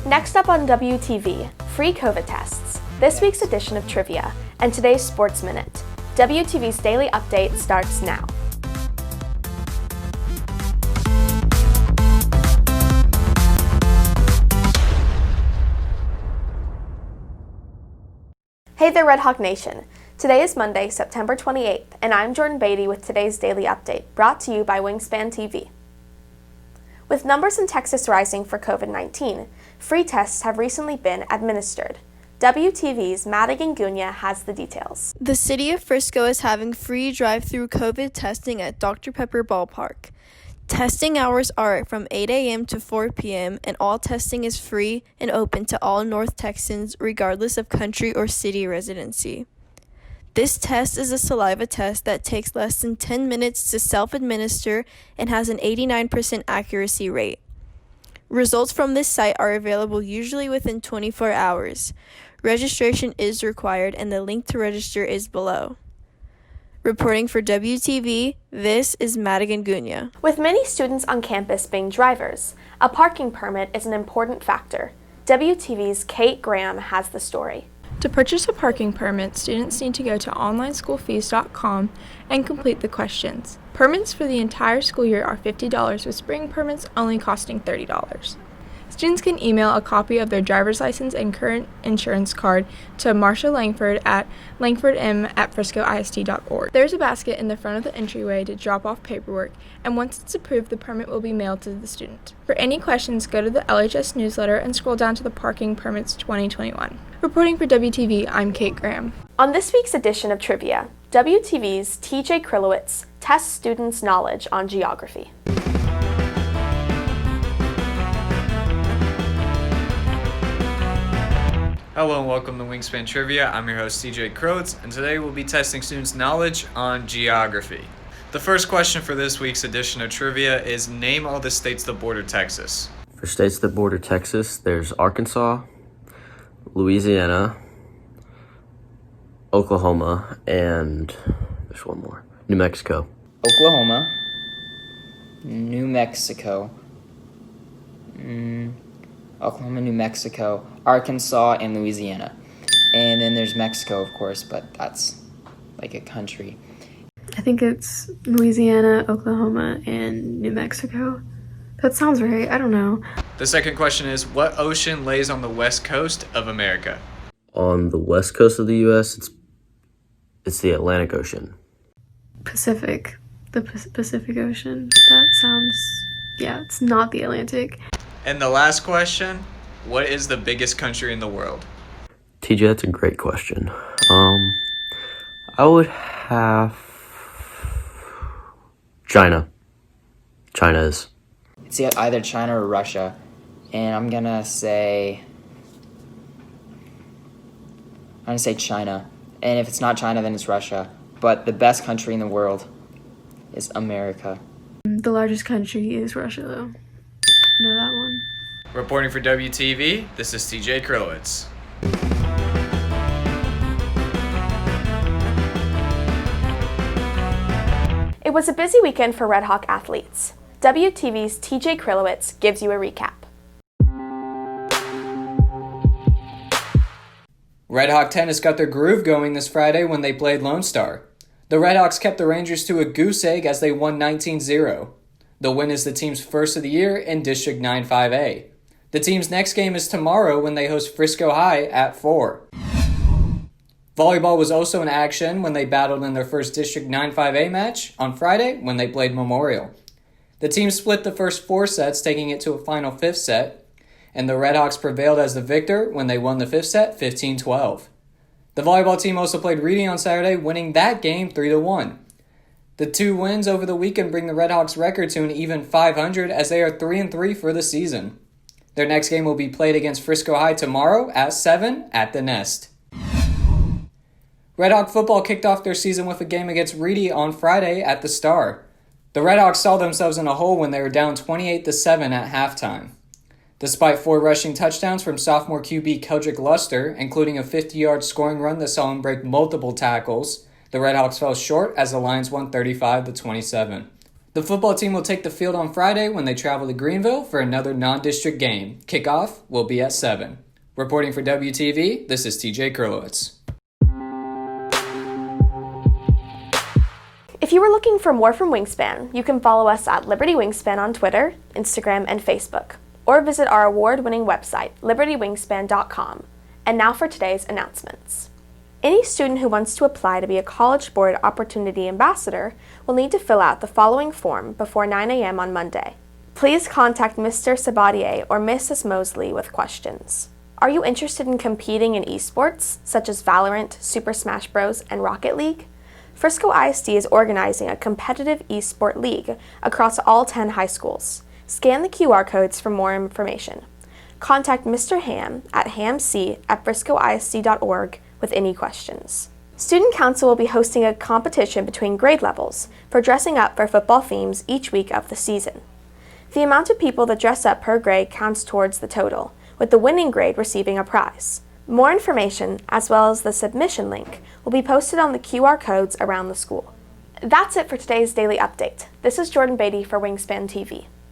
Next up on WTV, free COVID tests, this week's edition of Trivia, and today's Sports Minute. WTV's daily update starts now. Hey there, Red Hawk Nation. Today is Monday, September 28th, and I'm Jordan Battey with today's daily update, brought to you by Wingspan TV. With numbers in Texas rising for COVID-19, free tests have recently been administered. WTV's Madigan Gunya has the details. The city of Frisco is having free drive-through COVID testing at Dr. Pepper Ballpark. Testing hours are from 8 a.m. to 4 p.m., and all testing is free and open to all North Texans regardless of country or city residency. This test is a saliva test that takes less than 10 minutes to self-administer and has an 89% accuracy rate. Results from this site are available usually within 24 hours. Registration is required, and the link to register is below. Reporting for WTV, this is Madigan Gunya. With many students on campus being drivers, a parking permit is an important factor. WTV's Kate Graham has the story. To purchase a parking permit, students need to go to onlineschoolfees.com and complete the questions. Permits for the entire school year are $50, with spring permits only costing $30. Students can email a copy of their driver's license and current insurance card to Marsha Langford at langfordm@friscoist.org. There's a basket in the front of the entryway to drop off paperwork, and once it's approved, the permit will be mailed to the student. For any questions, go to the LHS newsletter and scroll down to the Parking Permits 2021. Reporting for WTV, I'm Kate Graham. On this week's edition of Trivia, WTV's TJ KRILOWICZ tests students' knowledge on geography. Hello and welcome to Wingspan Trivia. I'm your host TJ KRILOWICZ, and today we'll be testing students' knowledge on geography. The first question for this week's edition of Trivia is name all the states that border Texas. For states that border Texas, there's Arkansas, Louisiana, Oklahoma, and there's one more, New Mexico. Oklahoma, New Mexico, Oklahoma, New Mexico, Arkansas, and Louisiana. And then there's Mexico, of course, but that's like a country. I think it's Louisiana, Oklahoma, and New Mexico. That sounds right. I don't know. The second question is what ocean lays on the west coast of America? On the west coast of the U.S., it's the Atlantic Ocean. Pacific. The Pacific Ocean. That sounds... yeah, it's not the Atlantic. And the last question, what is the biggest country in the world? TJ, that's a great question. I would have China. China is. It's either China or Russia. And I'm gonna say China. And if it's not China, then it's Russia. But the best country in the world is America. The largest country is Russia, though. I know that one. Reporting for WTV, this is TJ KRILOWICZ. It was a busy weekend for Red Hawk athletes. WTV's TJ KRILOWICZ gives you a recap. Red Hawk tennis got their groove going this Friday when they played Lone Star. The Redhawks kept the Rangers to a goose egg as they won 19-0. The win is the team's first of the year in District 9-5A. The team's next game is tomorrow when they host Frisco High at 4. Volleyball was also in action when they battled in their first District 9-5A match on Friday when they played Memorial. The team split the first 4 sets, taking it to a final 5th set, and the Redhawks prevailed as the victor when they won the 5th set 15-12. The volleyball team also played REEDY on Saturday, winning that game 3-1. The 2 wins over the weekend bring the Redhawks record to an even 500 as they are 3-3 for the season. Their next game will be played against Frisco High tomorrow at 7 at the Nest. Redhawk football kicked off their season with a game against REEDY on Friday at the Star. The Redhawks saw themselves in a hole when they were down 28-7 at halftime. Despite 4 rushing touchdowns from sophomore QB Keldrick Luster, including a 50-yard scoring run that saw him break multiple tackles, the Redhawks fell short as the Lions won 35-27. The football team will take the field on Friday when they travel to Greenville for another non-district game. Kickoff will be at 7. Reporting for WTV, this is TJ KRILOWICZ. If you were looking for more from Wingspan, you can follow us at Liberty Wingspan on Twitter, Instagram, and Facebook, or visit our award-winning website, libertywingspan.com. And now for today's announcements. Any student who wants to apply to be a College Board Opportunity Ambassador will need to fill out the following form before 9 a.m. on Monday. Please contact Mr. Battey or Mrs. Mosley with questions. Are you interested in competing in esports, such as Valorant, Super Smash Bros., and Rocket League? Frisco ISD is organizing a competitive esport league across all 10 high schools. Scan the QR codes for more information. Contact Mr. Ham at hamc@friscoisd.org with any questions. Student Council will be hosting a competition between grade levels for dressing up for football themes each week of the season. The amount of people that dress up per grade counts towards the total, with the winning grade receiving a prize. More information, as well as the submission link, will be posted on the QR codes around the school. That's it for today's daily update. This is Jordan Battey for Wingspan TV.